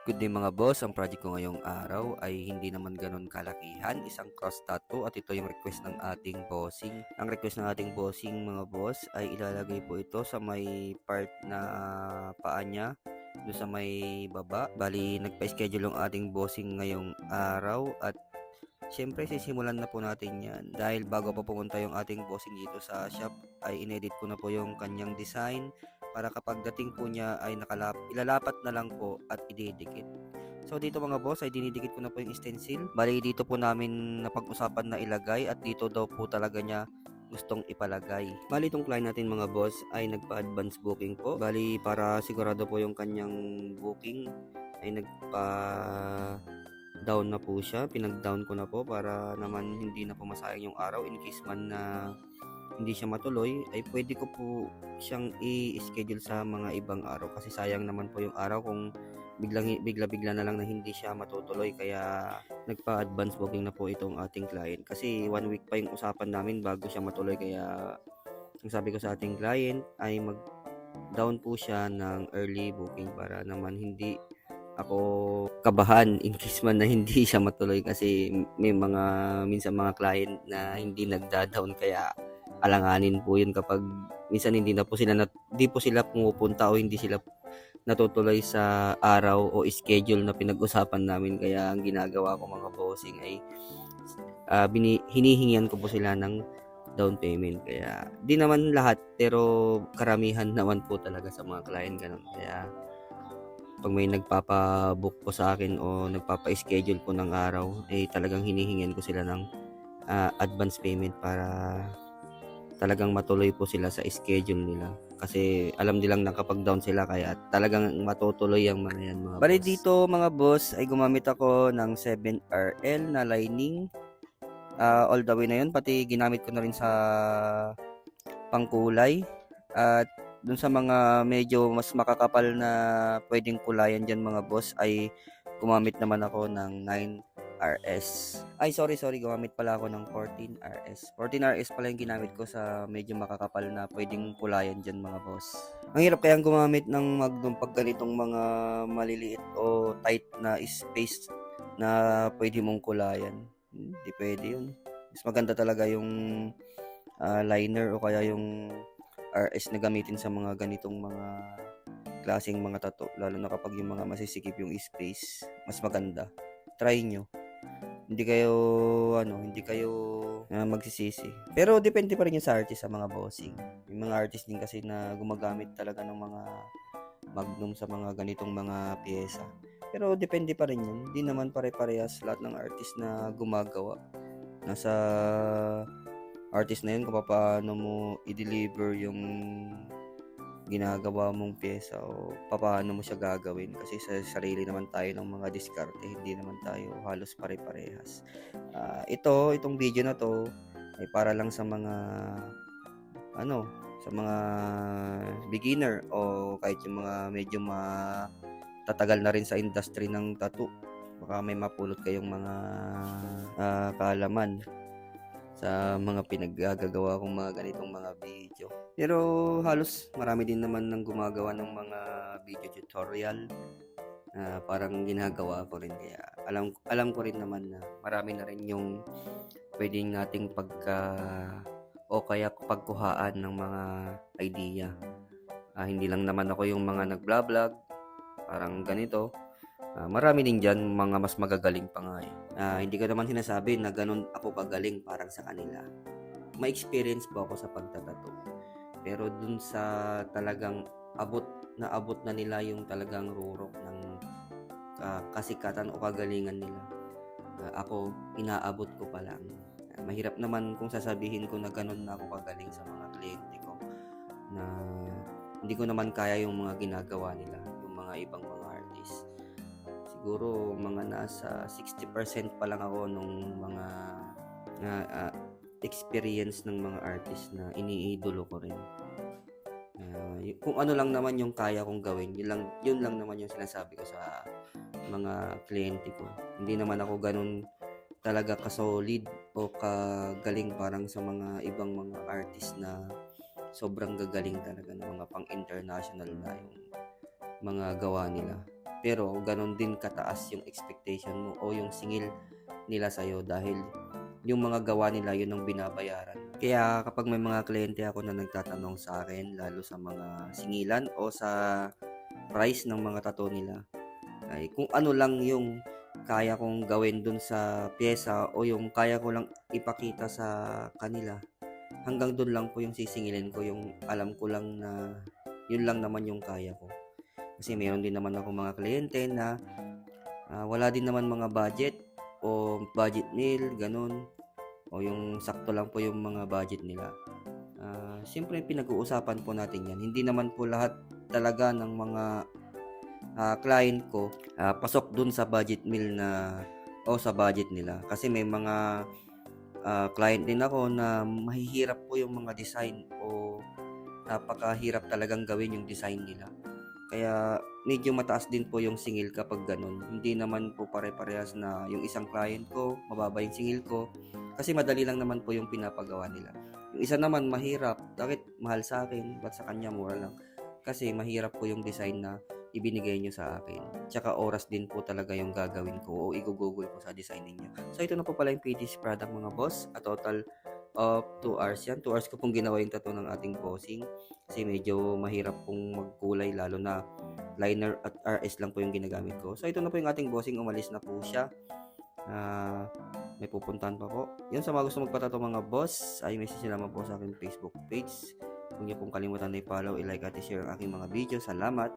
Good day mga boss, ang project ko ngayong araw ay hindi naman ganun kalakihan, isang cross tattoo at ito yung request ng ating bossing. Ang request ng ating bossing mga boss ay ilalagay po ito sa may part na paa niya, doon sa may baba. Bali, nagpa-schedule ang ating bossing ngayong araw at siyempre sisimulan na po natin yan. Dahil bago pa pumunta yung ating bossing dito sa shop ay inedit ko na po yung kanyang design para kapag dating po niya ay ilalapat na lang po at ididikit. So dito mga boss ay dinidikit ko na po yung stencil. Bali dito po namin napag-usapan na ilagay at dito daw po talaga niya gustong ipalagay. Bali itong client natin mga boss ay nagpa-advance booking po. Bali para sigurado po yung kanyang booking ay down na po siya. Pinag-down ko na po para naman hindi na po masayang yung araw in case man na hindi siya matuloy ay pwede ko po siyang i-schedule sa mga ibang araw kasi sayang naman po yung araw kung bigla-bigla na lang na hindi siya matutuloy, kaya nagpa-advance booking na po itong ating client kasi 1 week pa yung usapan namin bago siya matuloy, kaya ang sabi ko sa ating client ay mag-down po siya ng early booking para naman hindi ako kabahan in case man na hindi siya matuloy kasi may minsan mga client na hindi nagda-down, kaya alanganin po yun kapag minsan hindi po sila pumupunta o hindi sila natutuloy sa araw o schedule na pinag-usapan namin. Kaya ang ginagawa ko mga bossing ay hinihingian ko po sila ng down payment. Kaya di naman lahat pero karamihan naman po talaga sa mga client ganun. Kaya pag may nagpapa-book po sa akin o nagpapa-schedule po ng araw ay talagang hinihingian ko sila ng advance payment para talagang matuloy po sila sa schedule nila. Kasi alam nilang nakapag-down sila kaya talagang matutuloy ang mga yan mga Bali boss. Dito mga boss ay gumamit ako ng 7RL na lining. All the way na yun. Pati ginamit ko na rin sa pangkulay. At dun sa mga medyo mas makakapal na pwedeng kulayan dyan mga boss ay gumamit naman ako ng 9RS. Ay, sorry, gumamit pala ako ng 14RS. 14RS pala yung ginamit ko sa medyo makakapal na pwedeng kulayan dyan mga boss. Ang hirap kayang gumamit ng Magnum pag ganitong mga maliliit o tight na space na pwede mong kulayan. Hindi pwede yun. Mas maganda talaga yung liner o kaya yung RS na gamitin sa mga ganitong mga klaseng mga tattoo, lalo na kapag yung mga masisikip yung space, mas maganda. Try nyo. Hindi kayo magsisisi. Pero depende pa rin yung sa artist, sa mga bossing. Yung mga artist din kasi na gumagamit talaga ng mga Magnum sa mga ganitong mga pyesa. Pero depende pa rin yun. Hindi naman pare-parehas lahat ng artist na gumagawa. Nasa artist na yun kung paano mo i-deliver yung ginagawa mong pyesa o paano mo siya gagawin, kasi sa sarili naman tayo ng mga diskarte, hindi naman tayo halos pare-parehas. Itong video na to ay para lang sa mga sa mga beginner o kahit yung mga medyo tatagal na rin sa industry ng tattoo. Baka may mapulot kayong mga kaalaman sa mga pinaggagawa kong mga ganitong mga video. Pero halos marami din naman nang gumagawa ng mga video tutorial na parang ginagawa ko rin, kaya alam ko rin naman na marami na rin yung pwedeng nating pagkuhaan ng mga idea. Hindi lang naman ako yung mga nag-vlog parang ganito. Marami din dyan mga mas magagaling pa nga eh. Hindi ko naman sinasabi na ganun ako kagaling parang sa kanila. May experience po ako sa pagtatato. Pero dun sa talagang abot na nila yung talagang rurok ng kasikatan o kagalingan nila. Ako, inaabot ko pa lang. Mahirap naman kung sasabihin ko na ganun na ako kagaling sa mga kliyente ko, na hindi ko naman kaya yung mga ginagawa nila, yung mga ibang mga artist. Siguro mga nasa 60% pa lang ako nung mga experience ng mga artist na iniidolo ko rin. Kung ano lang naman yung kaya kong gawin, yun lang naman yung sinasabi ko sa mga kliyente ko. Hindi naman ako ganun talaga kasolid o kagaling parang sa mga ibang mga artist na sobrang gagaling talaga ng mga pang-international na yung mga gawa nila. pero ganun din kataas yung expectation mo o yung singil nila sa'yo dahil yung mga gawa nila yun ang binabayaran. Kaya kapag may mga kliyente ako na nagtatanong sa akin, lalo sa mga singilan o sa price ng mga tattoo nila, ay kung ano lang yung kaya kong gawin dun sa pyesa o yung kaya ko lang ipakita sa kanila, hanggang dun lang po yung sisingilin ko, yung alam ko lang na yun lang naman yung kaya ko. Kasi mayroon din naman ako mga kliyente na wala din naman mga budget o budget nil, ganun. O yung sakto lang po yung mga budget nila. Siyempre pinag-uusapan po natin yan. Hindi naman po lahat talaga ng mga client ko pasok dun sa budget meal na o sa budget nila. Kasi may mga client din ako na mahihirap po yung mga design o napakahirap talagang gawin yung design nila. Kaya medyo mataas din po yung singil kapag ganun. Hindi naman po pare-parehas na yung isang client ko, mababa yung singil ko. Kasi madali lang naman po yung pinapagawa nila. Yung isa naman mahirap. Bakit mahal sa akin? Ba't sa kanya mura lang? Kasi mahirap po yung design na ibinigay nyo sa akin. Tsaka oras din po talaga yung gagawin ko o i-google ko sa design ninyo. So ito na po pala yung PT's product mga boss. A total of 2 hours yan. 2 hours ko pong ginawa yung tattoo ng ating bossing. Kasi medyo mahirap pong magkulay lalo na liner at RS lang po yung ginagamit ko. So ito na po yung ating bossing. Umalis na po siya. May pupuntahan pa po. Yun, sa mga gusto magpatato mga boss, ay message nyo naman po sa aking Facebook page. Huwag niyo pong kalimutan na i-follow, i-like at i-share ang aking mga video. Salamat!